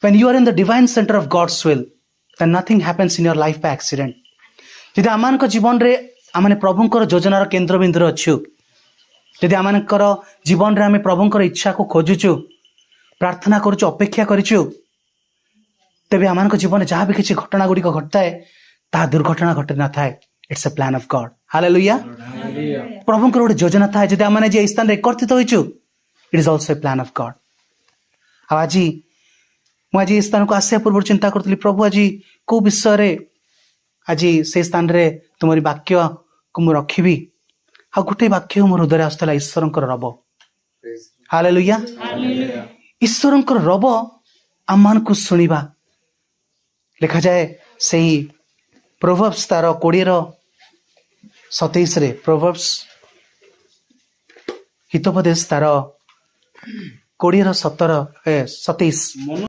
when you are in the divine center of God's will, then nothing happens in your life by accident. जदि आमानक जीवन रे आमाने प्रभुंकर योजनार केंद्र बिंदु अच्छु, जदि आमानकर जीवन रे आमे प्रभुंकर इच्छा को खोजुचु, प्रार्थना करूचु, अपेक्षा करिचु, तेबे आमानक जीवन जहाँ भी किसी घटना गुड़ी को घटता है ता दुर्घटना घटे न थाए. It's a plan of God. Hallelujah. प्रभुंकर गोटे योजना थाए. जदि आमाने जे स्थान रे एकत्रित होइचु, it is also a plan of God. आज मुझे स्थान को आसिया पूर्व चिंता करूली, प्रभु आज को विषय रे आज से स्थान रे तुमरी वाक्य को मु रखिबी. आ गोटे वाक्य मोर हृदय आसला, ईश्वरंकर रब. हालेलुया. ईश्वरंकर रब आमान को सुनिबा. लिखा जाए सही प्रोवर्ब्स तार 20:27 रे, प्रोवर्ब्स हितोपदेश तार 20:27